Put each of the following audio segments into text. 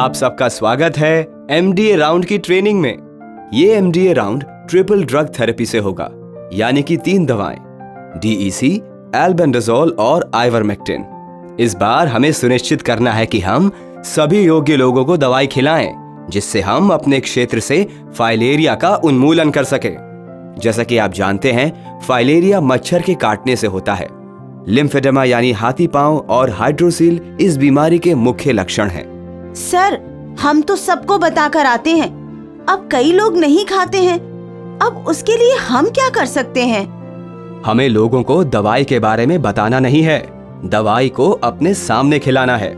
आप सबका स्वागत है एमडीए राउंड की ट्रेनिंग में। ये MDA round triple drug therapy से होगा, यानी कि 3 दवाएं, डीईसी, एल्बेंडाजोल और आइवरमेक्टिन। इस बार हमें सुनिश्चित करना है कि हम सभी योग्य लोगों को दवाई खिलाएं, जिससे हम अपने क्षेत्र से फाइलेरिया का उन्मूलन कर सके। जैसा कि आप जानते हैं, फाइलेरिया मच्छर के काटने से होता है। लिम्फेडेमा यानी हाथी पांव और हाइड्रोसील इस बीमारी के मुख्य लक्षण हैं। सर, हम तो सबको बताकर आते हैं, अब कई लोग नहीं खाते हैं, अब उसके लिए हम क्या कर सकते हैं? हमें लोगों को दवाई के बारे में बताना नहीं है, दवाई को अपने सामने खिलाना है।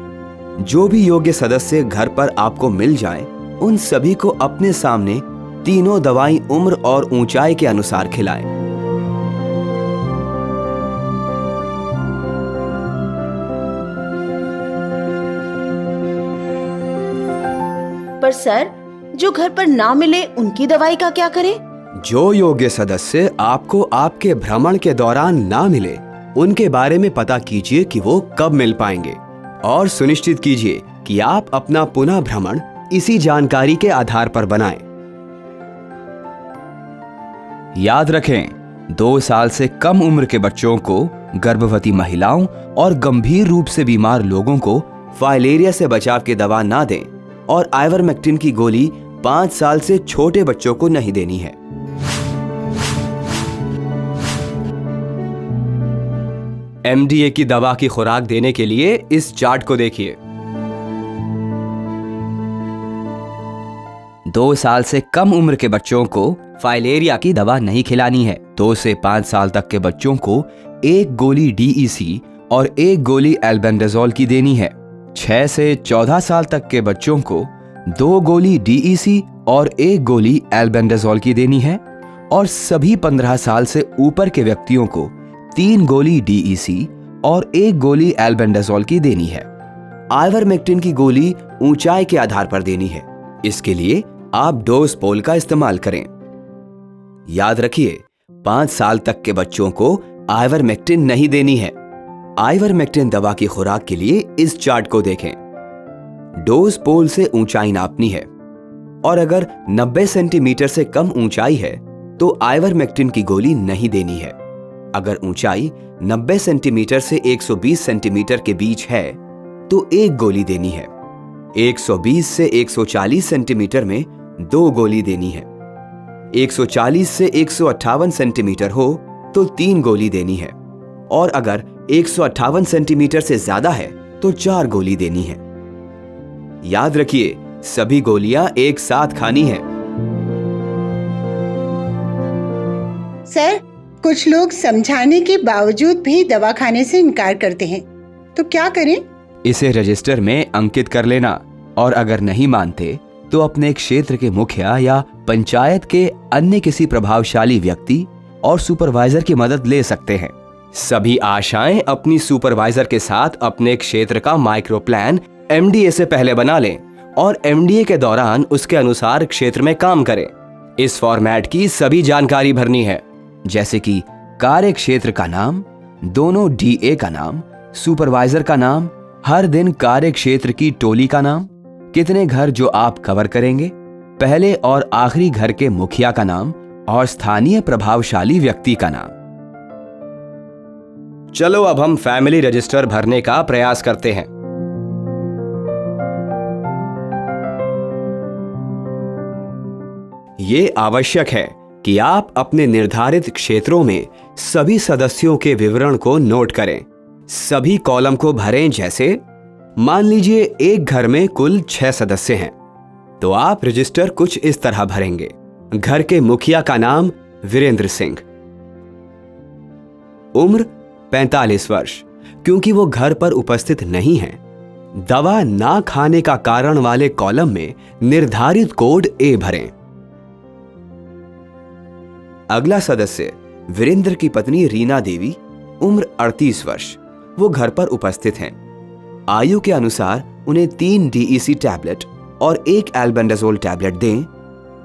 जो भी योग्य सदस्य घर पर आपको मिल जाएं, उन सभी को अपने सामने तीनों दवाई उम्र और ऊंचाई के अनुसार खिलाएं। पर सर, जो घर पर ना मिले उनकी दवाई का क्या करें? जो योग्य सदस्य आपको आपके भ्रमण के दौरान ना मिले, उनके बारे में पता कीजिए कि वो कब मिल पाएंगे और सुनिश्चित कीजिए कि आप अपना पुनः भ्रमण इसी जानकारी के आधार पर बनाएं। याद रखें, 2 साल से कम उम्र के बच्चों को, गर्भवती महिलाओं और गंभीर रूप से बीमार लोगों को फाइलेरिया से बचाव की दवा ना दें और आइवरमेक्टिन की गोली 5 साल से छोटे बच्चों को नहीं देनी है। एमडीए की दवा की खुराक देने के लिए इस चार्ट को देखिए। 2 साल से कम उम्र के बच्चों को फाइलेरिया की दवा नहीं खिलानी है। 2 से 5 साल तक के बच्चों को 1 गोली डीईसी और 1 गोली एल्बेंडाजोल की देनी है। 6 से 14 साल तक के बच्चों को 2 गोली डीईसी और 1 गोली एल्बेंडाजोल की देनी है और सभी 15 साल से ऊपर के व्यक्तियों को 3 गोली डीईसी और 1 गोली एल्बेंडाजोल की देनी है। आइवरमेक्टिन की गोली ऊंचाई के आधार पर देनी है। इसके लिए आप डोज पोल का इस्तेमाल करें। याद रखिए, 5 साल तक के बच्चों को आइवरमेक्टिन नहीं देनी है। आइवरमेक्टिन दवा की खुराक के लिए इस चार्ट को देखें। डोज पोल से ऊंचाई नापनी है और अगर 90 सेंटीमीटर से कम ऊंचाई है तो आइवरमेक्टिन की गोली नहीं देनी है। अगर ऊंचाई 90 सेंटीमीटर से 120 सेंटीमीटर के बीच है तो 1 गोली देनी है। 120 से 140 सेंटीमीटर में 2 गोली देनी है। 140 से 158 सेंटीमीटर हो तो 3 गोली देनी है और अगर 158 सेंटीमीटर से ज्यादा है तो 4 गोली देनी है। याद रखिए, सभी गोलियां एक साथ खानी है। सर, कुछ लोग समझाने के बावजूद भी दवा खाने से इनकार करते हैं, तो क्या करें? इसे रजिस्टर में अंकित कर लेना और अगर नहीं मानते तो अपने क्षेत्र के मुखिया या पंचायत के अन्य किसी प्रभावशाली व्यक्ति और सुपरवाइजर की मदद ले सकते हैं। सभी आशाएं अपनी सुपरवाइजर के साथ अपने क्षेत्र का माइक्रो प्लान एमडीए से पहले बना लें और एमडीए के दौरान उसके अनुसार क्षेत्र में काम करें। इस फॉर्मेट की सभी जानकारी भरनी है, जैसे कि कार्य क्षेत्र का नाम, दोनों डीए का नाम, सुपरवाइजर का नाम, हर दिन कार्य क्षेत्र की टोली का नाम, कितने घर जो आप कवर करेंगे, पहले और आखिरी घर के मुखिया का नाम और स्थानीय प्रभावशाली व्यक्ति का नाम। चलो अब हम फैमिली रजिस्टर भरने का प्रयास करते हैं। ये आवश्यक है कि आप अपने निर्धारित क्षेत्रों में सभी सदस्यों के विवरण को नोट करें। सभी कॉलम को भरें, जैसे मान लीजिए एक घर में कुल 6 सदस्य हैं, तो आप रजिस्टर कुछ इस तरह भरेंगे। घर के मुखिया का नाम वीरेंद्र सिंह, उम्र 45 वर्ष, क्योंकि वो घर पर उपस्थित नहीं है। दवा ना खाने का कारण वाले कॉलम में निर्धारित कोड ए भरें। अगला सदस्य वीरेंद्र की पत्नी रीना देवी, उम्र 38 वर्ष, वो घर पर उपस्थित हैं। आयु के अनुसार उन्हें 3 डीईसी टैबलेट और 1 एल्बेंडाजोल टैबलेट दें।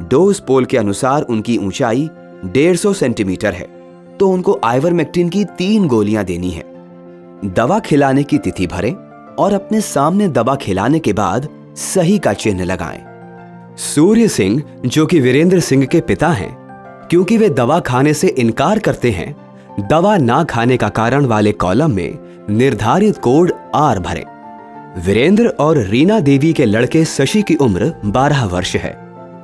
डोज पोल के अनुसार उनकी ऊंचाई 150 सेंटीमीटर है, तो उनको आइवरमेक्टिन की 3 गोलियां देनी है। दवा खिलाने की तिथि भरें और अपने सामने दवा खिलाने के बाद सही का चिन्ह लगाएं। सूर्य सिंह, जो कि वीरेंद्र सिंह के पिता हैं, क्योंकि वे दवा खाने से इनकार करते हैं, दवा ना खाने का कारण वाले कॉलम में निर्धारित कोड R भरें। वीरेंद्र और रीना देवी के लड़के शशि की उम्र 12 वर्ष है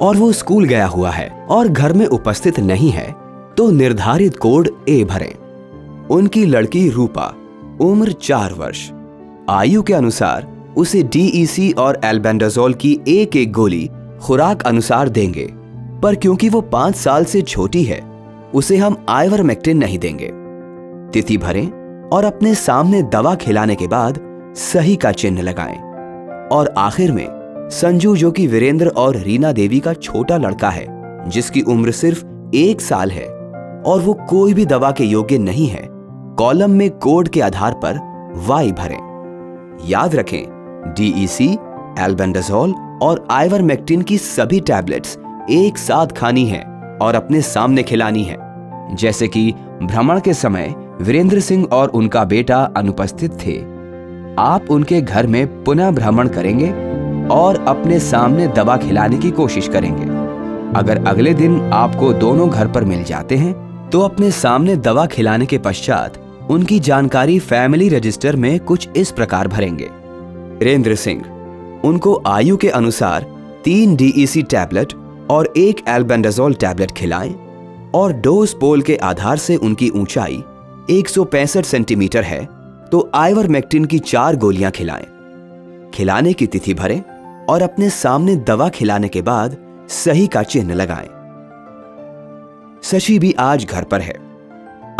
और वो स्कूल गया हुआ है और घर में उपस्थित नहीं है, तो निर्धारित कोड A भरें। उनकी लड़की रूपा, उम्र 4 वर्ष। आयु के अनुसार उसे DEC और एल्बेंडाजोल की एक गोली खुराक अनुसार देंगे, पर क्योंकि वो 5 साल से छोटी है, उसे हम आइवरमेक्टिन नहीं देंगे। तिथि भरें और अपने सामने दवा खिलाने के बाद सही का चिन्ह लगाएं। और आखिर में संजू, जो कि वीरेंद्र और रीना देवी का छोटा लड़का है, जिसकी उम्र सिर्फ 1 साल है और वो कोई भी दवा के योग्य नहीं है, कॉलम में कोड के आधार पर Y भरें। याद रखें, DEC, एल्बेंडाजोल और आइवरमेक्टिन की सभी टैबलेट्स एक साथ खानी है और अपने सामने खिलानी है। जैसे कि भ्रमण के समय वीरेंद्र सिंह और उनका बेटा अनुपस्थित थे, आप उनके घर में पुनः भ्रमण करेंगे और अपने सामने दवा खिलाने की कोशिश करेंगे। अगर अगले दिन आपको दोनों घर पर मिल जाते हैं, तो अपने सामने दवा खिलाने के पश्चात उनकी जानकारी फैमिली रजिस्टर में कुछ इस प्रकार भरेंगे। वीरेंद्र सिंह, उनको आयु के अनुसार 3 DEC टैबलेट और 1 एल्बेंडाजोल टैबलेट खिलाएं और डोज पोल के आधार से उनकी ऊंचाई 165 सेंटीमीटर है, तो आइवरमेक्टिन की 4 गोलियां खिलाएं। खिलाने की तिथि भरें और अपने सामने दवा खिलाने के बाद सही का चिन्ह लगाएं। शशि भी आज घर पर है।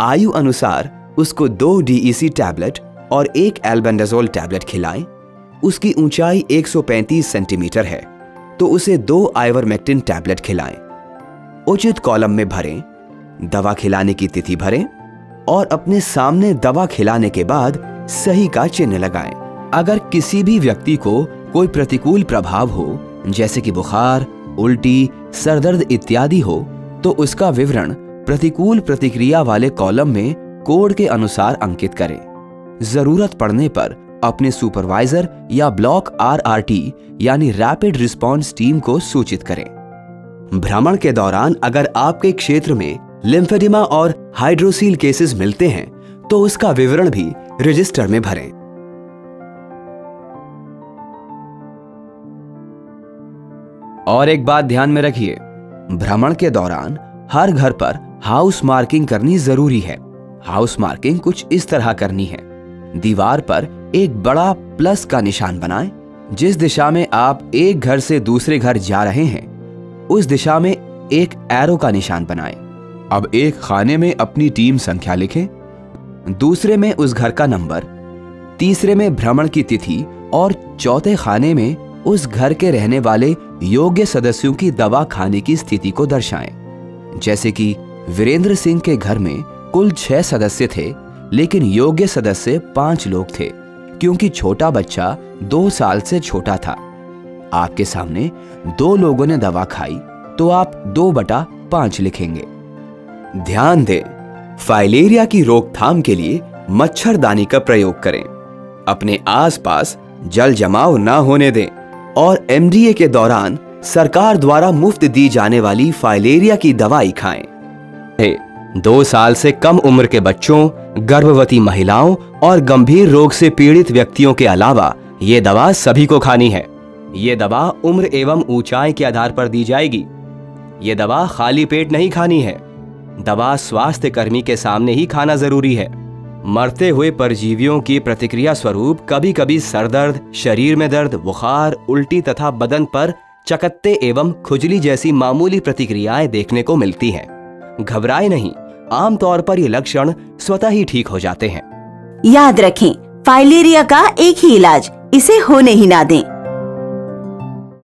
आयु अनुसार उसको 2 DEC टैबलेट और 1 एल्बेंडाजोल टैबलेट खिलाएं। उसकी ऊंचाई 135 सेंटीमीटर है, तो उसे 2 आइवरमेक्टिन टैबलेट खिलाएं। उचित कॉलम में भरें, दवा खिलाने की तिथि भरें और अपने सामने दवा खिलाने के बाद सही का चिन्ह लगाएं। अगर किसी भी व्यक्ति को कोई प्रतिकूल प्रभाव हो, जैसे कि बुखार, उल्टी, सरदर्द इत्यादि हो, तो उसका विवरण प्रतिकूल प्रतिक्रिया वाले कॉलम में कोड के अनुसार अंकित करें। जरूरत पड़ने पर अपने सुपरवाइजर या ब्लॉक RRT यानी रैपिड रिस्पॉन्स टीम को सूचित करें। भ्रमण के दौरान अगर आपके क्षेत्र में लिम्फेडिमा और हाइड्रोसील केसेस मिलते हैं, तो उसका विवरण भी रजिस्टर में भरें। और एक बात ध्यान में रखिए, भ्रमण के दौरान हर घर पर हाउस मार्किंग करनी जरूरी है। हाउस मार्किंग कुछ इस तरह करनी है। दीवार पर एक बड़ा प्लस का निशान बनाएं। जिस दिशा में आप एक घर से दूसरे घर जा रहे हैं, उस दिशा में एक एरो का निशान बनाएं। अब एक खाने में अपनी टीम संख्या लिखें, दूसरे में उस घर का नंबर, तीसरे में भ्रमण की तिथि और चौथे खाने में उस घर के रहने वाले योग्य सदस्यों की दवा खाने की स्थिति को दर्शाएं। जैसे कि वीरेंद्र सिंह के घर में कुल 6 सदस्य थे, लेकिन योग्य सदस्य 5 लोग थे, क्योंकि छोटा बच्चा 2 साल से छोटा था। आपके सामने 2 लोगों ने दवा खाई, तो आप 2/5 लिखेंगे। ध्यान दें, फाइलेरिया की रोकथाम के लिए मच्छरदानी का प्रयोग करें। अपने आसपास जल जमाव न होने दें और MDA के दौरान सरकार द्वारा मुफ्त दी जाने वाली फाइलेरिया की दवाई खाएं। 2 साल से कम उम्र के बच्चों, गर्भवती महिलाओं और गंभीर रोग से पीड़ित व्यक्तियों के अलावा ये दवा सभी को खानी है। ये दवा उम्र एवं ऊंचाई के आधार पर दी जाएगी। ये दवा खाली पेट नहीं खानी है। दवा स्वास्थ्य कर्मी के सामने ही खाना जरूरी है। मरते हुए परजीवियों की प्रतिक्रिया स्वरूप कभी कभी सरदर्द, शरीर में दर्द, बुखार, उल्टी तथा बदन पर चकत्ते एवं खुजली जैसी मामूली प्रतिक्रियाएं देखने को मिलती हैं। घबराएं नहीं, आमतौर पर ये लक्षण स्वतः ही ठीक हो जाते हैं। याद रखें, फाइलेरिया का एक ही इलाज, इसे होने ही ना दें।